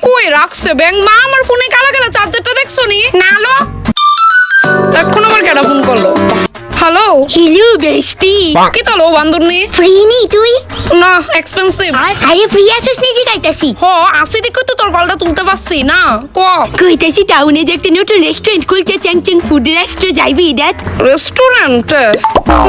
কই রাখছে ব্যাং মা আমার ফোনে কালা কালা চার্জারটা দেখছো নি না লো এখন আবার কেডা ফোন করলো হ্যালো হ্যালো বেস্টি কি তালো বান্দরনি ফ্রি নি তুই না এক্সপেন্সিভ আরে ফ্রি আসিস নিজে গাইতাছি হ আসি দেখো তো তোর কলটা তুলতে পারছি না ক কইতাছি টাউনে যে একটা নতুন রেস্টুরেন্ট খুলছে চ্যাংচ্যাং ফুড রেস্টুরেন্ট যাইবি দেখ রেস্টুরেন্ট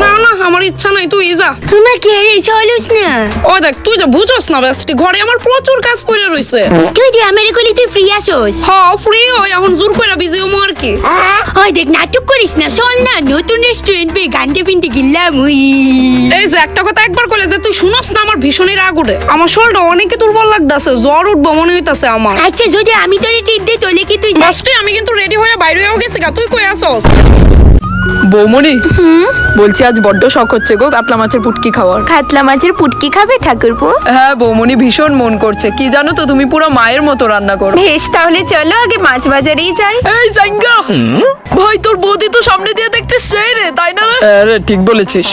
না না আমার ইচ্ছা নাই তুই যা তোমার কে রে চলুস না ও দেখ তুই যে বুঝোস না বেস্টি ঘরে আমার প্রচুর কাজ পড়ে রইছে তুই দি আমারে কইলি তুই ফ্রি আসোস হ ফ্রি হই এখন জোর কইরা বিজি হমু আর কি ওই দেখ নাটক করিস না চল না নতুন রেস্টুরেন্ট বে গান্ডে পিন্ডে গিল্লাম উই এই যে একটা কথা একবার কইলে যে তুই শুনস না আমার ভীষণই রাগ উঠে আমার শরীরটা অনেক দুর্বল লাগতাছে জ্বর উঠবো মনে হইতাছে আমার আচ্ছা যদি আমি তোরে ট্রিট দেই তাহলে কি তুই বেস্টি আমি কিন্তু রেডি হয়ে বাইরে হয়ে গেছি গা তুই কই আসস বৌমনি বলছি আজ বড্ড শখ হচ্ছে গো কাতলা মাছের পুটকি খাওয়ার। কাতলা মাছের পুটকি খাবে ঠাকুরপো হ্যাঁ বৌমনি ভীষণ মন করছে, কি জানো তো তুমি পুরো মায়ের মতো রান্না করো। বেশ তাহলে চলো আগে মাছ বাজারেই যাই। এই জাঙ্গা ভাই তোর বৌদি তো সামনে দিয়ে দেখতে সেই রে তাই না রে? আরে ঠিক বলেছিস।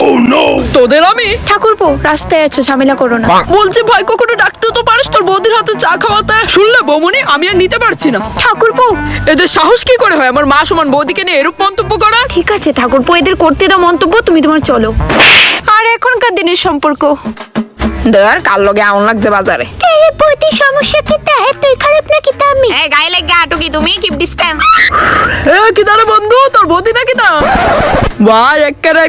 তোদের আমি ঠাকুরপো রাস্তায় আছো ঝামেলা করো না। বলছি ভাই কখনো ডাকতে তো পারিস তোর বৌদির হাতে চা খাওয়াতে। শুনলে বৌমনি আমি আর নিতে পারছি না। ঠাকুরপো এদের সাহস কি করে হয় আমার মা সমান বৌদিকে নিয়ে এরূপ মন্তব্য করা? ঠিক আছে ঠাকুরপো এদের করতে দাও মন্তব্য, তুমি তোমার চলো। আর এখনকার দিনের সম্পর্ক দেয়ার কাল লগে আউন লাগছে বাজারে। তেরে প্রতি সমস্যা কি তা তুই খারাপ নাকি তা আমি এই গায়ে লাগে আটো কি তুমি কিপ ডিসটেন্স। এ কি দাঁড়া বন্ধু তোর বৌদি নাকি না ভাই এক্কারে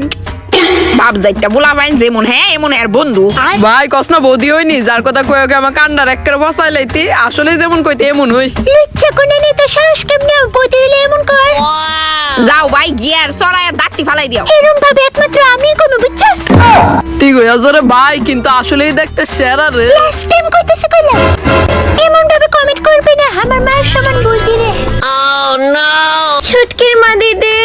বাপ যাইটা বলা ভাই যেমন হ্যাঁ এমন এর বন্ধু। ভাই কসনা বৌদি হইনি যার কথা কয়ে ওকে আমার কান্ডার এক্কারে বসাই লাইতি আসলে যেমন কইতে এমন হই। লুচ্চা কোনে নে তো সাহস কেমনে বলতে হইলে এমন কর। যাও ভাই গিয়ার সরায় দাঁতটি ফালাই দিও। এরকম ভাবে একমাত্র আমি কমে বুঝছস। ঠিক হয়ে আসরে ভাই কিন্তু আসলেই দেখতে সেরা রে। লাস্ট টাইম কইতেছে কইলাম এমন ভাবে কমেন্ট করবে না আমার মার সমান বলতি রে। Oh no! ছুটকির মা দিদি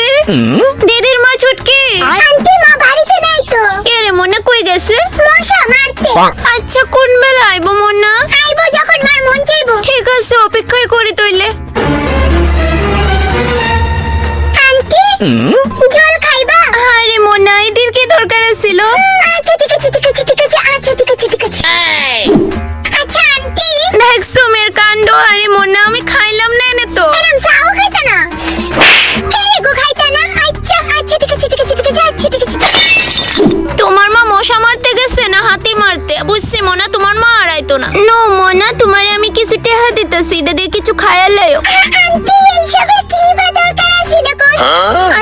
দিদির মা ছুটকি আন্টি মা বাড়িতে নাই তো। এরে মনে কই গেছে মশা মারতে। আচ্ছা কোন বেলা আইবো মনা? আইবো যখন মার মন চাইবো। ঠিক আছে অপেক্ষাই করি তইলে। আন্টি জল খাইবা? আরে মনা এটির কি দরকার ছিল? আচ্ছা ঠিক আছে ঠিক আছে ঠিক আছে আচ্ছা ঠিক আছে ঠিক আছে। আচ্ছা আন্টি দেখছো মেয়ের কাণ্ড। আরে মনা আমি খাইলাম না এনে তো। এরম চাও খাইতা না কেরে গো খাইতা না? আচ্ছা আচ্ছা ঠিক আছে ঠিক আছে ঠিক আছে আচ্ছা ঠিক আছে। তোমার মা মশা মারতে গেছে না হাতি মারতে? বুঝছি মনা তোমার মা আড়াইতো না। নো মনা তোমারে আমি কিছু টেহা দিতেছি এটা দিয়ে কিছু খায়ালেও। আন্টি এইসবের কি বা দরকার আছিল গো?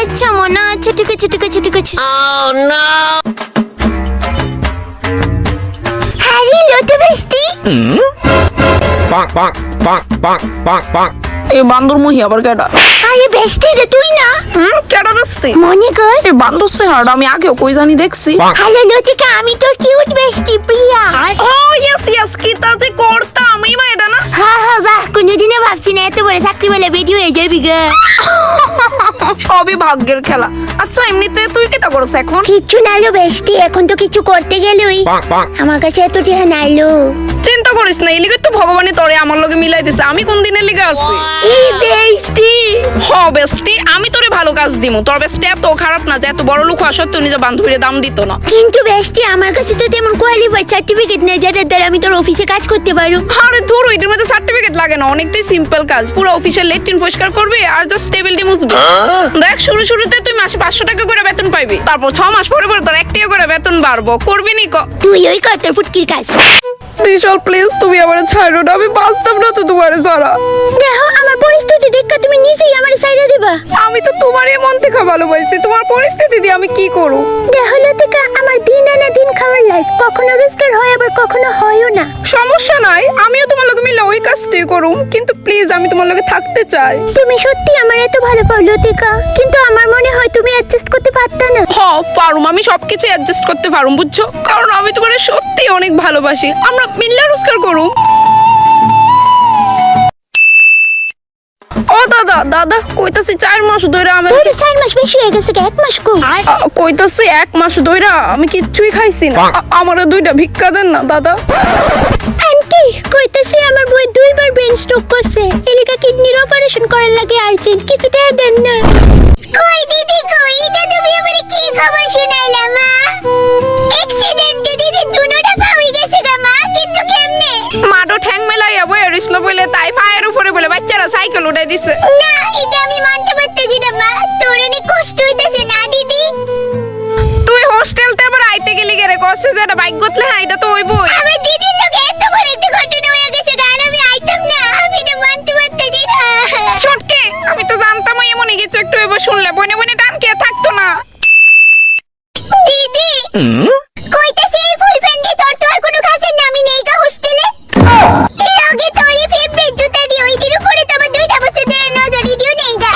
আচ্ছা মনা আচ্ছা ঠিক আছে ঠিক আছে ঠিক আছে। Oh no! আরে লটু বেস্টি bonk, bonk, bonk, bonk, bonk, bonk. এই বান্দর মহি আবার কেডা? আরে বেস্টি রে তুই না? কেডা বেস্তি? মনে কর এই বান্দর সে হাড় আমি আগেও কই জানি দেখছি। হ্যালো লতিকা আমি তোর কিউট বেস্টি প্রিয়া। ও ইয়েস ইয়েস কি তা যে করতাম আমি মা এটা না। হ্যাঁ হ্যাঁ বাহ কোনোদিনও ভাবছি না এত বড় চাকরিওয়ালা বেডি হয়ে যাবি গা। সবই ভাগ্যের খেলা। আচ্ছা এমনিতে তুই কি তা করছ এখন? কিচ্ছু নাইলো বেস্টি এখন তো কিছু করতে গেলই Bonk, bonk. আমার কাছে এত টিহা নাইলো। চিন্তা করিস না এলিগে তো ভগবানই তোরে আমার লগে মিলাই দিছে। আমি কোন দিনের লিগে আছি? এই বেস্টি হ বেস্টি আমি তোরে ভালো কাজ দিমু। তোর বেস্টি এত খারাপ না যে এত বড় লোক হওয়া সত্ত্বেও নিজে বান্ধবীরে দাম দিত না। কিন্তু বেস্টি আমার কাছে তো তেমন কোয়ালিফাইড সার্টিফিকেট নেই যেটার দ্বারা আমি তোর অফিসে কাজ করতে পারো। আরে ধুর এটার মধ্যে সার্টিফিকেট লাগে না, অনেকটাই সিম্পল কাজ। পুরো অফিসের লেট্রিন পরিষ্কার করবি আর জাস্ট টেবিলটি মুছবি। দেখ শুরুতে তুই মাসে 500 টাকা করে বেতন পাইবি, তারপর 6 মাস পরে পরে তোর 1 টাকা করে বেতন বাড়বো। করবি নি ক? তুই ওই কর তোর ফুটকির কাজ। বিশাল প্লিজ তুমি আমার ছাড়ো না, আমি বাঁচতাম না তো তোমার ছাড়া। দেখো আমার পরিস্থিতি দেখে তুমি নিজেই আমার সাইডে দিবা। আমি তো তোমারই মন থেকে ভালোবাসি, তোমার পরিস্থিতি দিয়ে আমি কি করব? দেখো লতিকা আমার দিন আনা দিন খাওয়ার লাইফ কখনো রোজগার হয় আবার কখনো হয়ও না। সমস্যা নাই, আমিও তোমার লগে মিলে ওই কাজটাই করুম, কিন্তু প্লিজ আমি তোমার লগে থাকতে চাই। তুমি সত্যি আমার এত ভালো পাও লতিকা, কিন্তু আমার মনে হয় তুমি অ্যাডজাস্ট করতে পারতা না। হ পারুম, আমি সবকিছু অ্যাডজাস্ট করতে পারুম বুঝছো, কারণ আমি তোমার সত্যি অনেক ভালোবাসি। আমরা মিল্লা রোজগার করুম। ও দাদা দাদা কইতাছি 4 মাস ধরে আমি তোর 4 মাস বেশি হয়ে গেছে 1 মাস কো। কইতাছি 1 মাস ধরে আমি কিচ্ছুই খাইছি না। আমারে 2টা ভিক্ষা দেন না দাদা। আন্টি কইতাছি আমার বই 2বার ব্রেন স্ট্রোক করছে, এলিকা কিডনির অপারেশন করার লাগে আর্জেন্ট কিছু টাকা দেন না। কই দিদি কই এটা তুমি আমারে কি খবর শুনাইলা মা? অ্যাক্সিডেন্টে দিদি দুনোটা পা হয়ে গেছে গা মা, কিন্তু কেমনে? মাটো ঠ্যাং মেলাইয়া বই এরিসলো বলে তাই এই পায়ের উপরে বলে বাচ্চারা সাইকেল উঠাই দিচ্ছে। না এটা আমি মানতে পারতেছি না মা, তোর অনেক কষ্ট হইতেছে না দিদি? তুই হোস্টেলতে আবার আইতে গেলি কে রে? কষ্ট যে একটা বাইক গতলে হাইটা তো হইবই। আমার দিদির লোক এত বড় একটা ঘটনা হয়ে গেছে, কারণ আমি আইতাম না, আমি এটা মানতে পারতেছি না। ছোটকে আমি তো জানতাম এমনই কিছু একটু এবার শুনলে বনে বনে টান কে থাকতো না। দিদি কইতাছি এই ফুল প্যান্ডে তোর তো আর কোনো কাজের নামই নেই গা হোস্টেলে। লগে তোরই ফেভারিট জুতা দি ওইটির উপরে তো আমার 2টা বছর ধরে নজরই দিও নেই গা।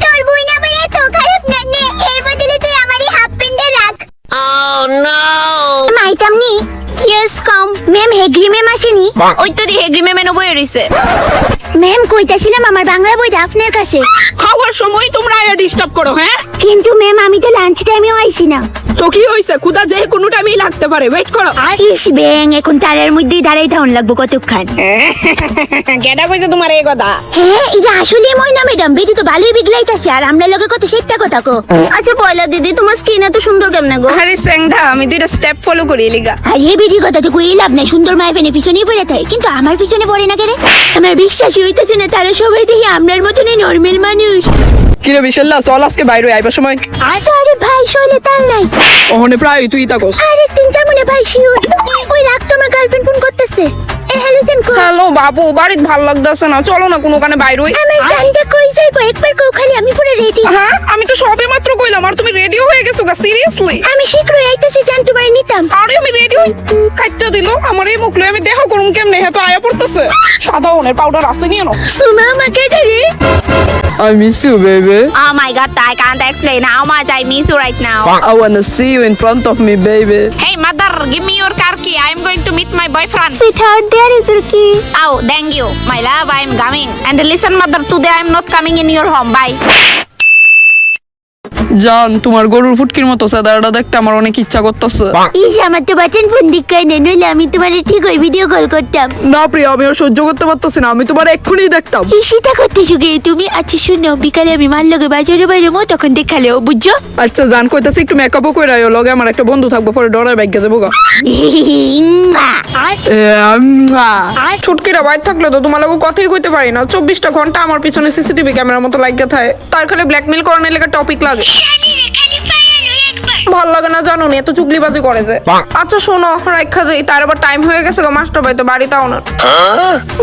তোর বই না মানে এত খারাপ না নে, এর বদলে তুই আমারই হাফ প্যান্টটা রাখ। মাইতামনি ইয়েস কাম ম্যাম হেগ্রি ম্যাম আসেনি? ওই তো দি হেগ্রি মেমে বই রইছে। ম্যাম কইতাছিলাম আমার বাংলা বইটা আপনার কাছে। খাওয়ার সময় তোমরা আয়া ডিস্টার্ব করো, হ্যাঁ? কিন্তু ম্যাম আমি তো লাঞ্চ টাইমেও আইছি না। তো কি হইছে? ক্ষুধা যে কোনো টাইমেই লাগতে পারে, ওয়েট করো। ইস ব্যাং এখন তারের মধ্যেই দাঁড়াই থাকুন লাগবো কতক্ষণ। কেডা কইছে তোমার এই কথা? হ্যাঁ এটা আসলে ময়না ম্যাডাম, বেটি তো ভালোই বিগলাইতাছে আর আমরা লগে কত সেটটা কথা কো। আচ্ছা পয়লা দিদি তোমার স্কিন এত সুন্দর কেমনে গো? আরে স্যাংধা আমি 2টা স্টেপ ফলো করি এলিগা। আর এই বেটির কথা তো কই লাভ নাই, সুন্দর মায়ের ফেনে পিছনেই পড়ে থাকে, কিন্তু আমার পিছনে পড়ে না কেরে? আমার বিশ্বাসই হইতাছে না তারা সবাই দেখি আমরার মতনই নরমাল মানুষ। কিরে বিশাল্লা, চল আজকে বাইরে আইবার সময়। সরি ভাই শৈলে তার নাই। ওখানে প্রায় তুই তাকস। আরেকদিন যাবো না ভাই শিওর। ওই রাখ তোমার গার্লফ্রেন্ড ফোন করতেছে। এ হ্যালো জান কো? হ্যালো বাবু, বাড়িতে ভাল লাগতেছে না, চলো না কোনোখানে বাইরে হই। আমার জানটা কই যাইবো একবার কও খালি, আমি পুরো রেডি। হ্যাঁ আমি তো সবে মাত্র কইলাম আর তুমি রেডি হয়ে গেছো গা? সিরিয়াসলি? আমি শীঘ্রই আইতাছি জান, তোমার নিতাম। আরে আমি রেডি হই কাটতে দিল আমার এই মুখ লই, আমি দেখা করুম কেমনে? হ্যাঁ তো আয়া পড়তেছে। সাদা ওনের পাউডার আছে নিয়ে নাও। তুমি আমাকে রে। I miss you, baby. Oh my god, I can't explain how much I miss you right now. I wanna see you in front of me, baby. Hey mother, give me your car key. I am going to meet my boyfriend. Sweetheart, there is your key. Oh, thank you. My love, I am coming. And listen mother, today I am not coming in your home. Bye. জান, তোমার গরুর ফুটকির মতো সাদাটা দেখতে আমার অনেক ইচ্ছা করতেছে। ইস আমার তো বাটন ফোন দিকাই নেই, নইলে আমি তোমার ঠিক ওই ভিডিও কল করতাম। না প্রিয়া, আমি আর সহ্য করতে পারতেছি না, আমি তোমার এক্ষুনি দেখতাম। ইসিটা করতেছো গে তুমি? আচ্ছা শুনো, বিকালে আমি মার লগে বাজারে বাইরেমো, তখন দেখালেও বুঝছো? আচ্ছা জান, কইতাছি একটু মেকআপও কইরা আইও, লগে আমার একটা বন্ধু থাকবো, পরে ডরায় বাইকে যাবো গা। ছুটকিরা বাইর থাকলে তো তোমার লোক কথাই কইতে পারি না, 24টা ঘন্টা আমার পিছনে সিসিটিভি ক্যামেরার মতো লাগিয়ে থাকে, তার খালি ব্ল্যাকমেল করানোর লেগে টপিক লাগে। ভাল লাগে না জানো নি, এত চুগলিবাজি করে যে। আচ্ছা শোনো রাখা যাই, তার আবার টাইম হয়ে গেছে গো, মাস্টার ভাই তো বাড়িতে আও না।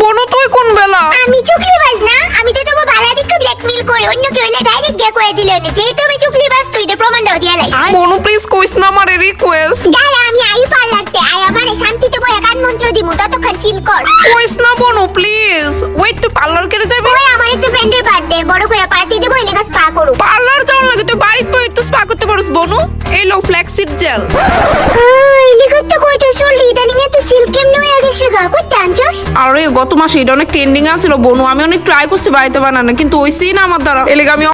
বনো তুই কোন বেলা? আমি চুগলিবাজ না, আমি তো তোমার ভালো দিকে ব্ল্যাকমেল করে অন্য কেউ হইলে ডাইরেক্ট গিয়ে কয়ে দিলে না, যেহেতু আমি চুগলিবাজ তুই এটা প্রমাণটাও দিয়া লাই। বনু প্লিজ কইস না আমার রিকোয়েস্ট। দাঁড়া আমি আই পার্লারতে আই আমারে শান্তিতে বই একান মন্ত্র দিমু, ততক্ষণ চিল কর। কইস না বনু প্লিজ। ওয়েট তুই পার্লার কেটে যাবি? ওই আমার একটা ফ্রেন্ডের বার্থডে, বড় করে পার্টি দেবো, এলাকা স্পা করু। পার্লার যাওয়ার লাগে তুই বাড়িতে বই তো স্পা করতে পারিস বনু। এই লো ফ্ল্যাক্সিড জেল। এলাকা তো কইতো চলি, ইদানিং এত সিল্ক কেমনে হয়ে গেছে গা, কইতে আনছস? আরে গত মাসে এটা অনেক ট্রেন্ডিং আছিল বনু, আমি অনেক ট্রাই করছি বাড়িতে বানানো, কিন্তু ওইসি না আমার দ্বারা। এলাকা আমি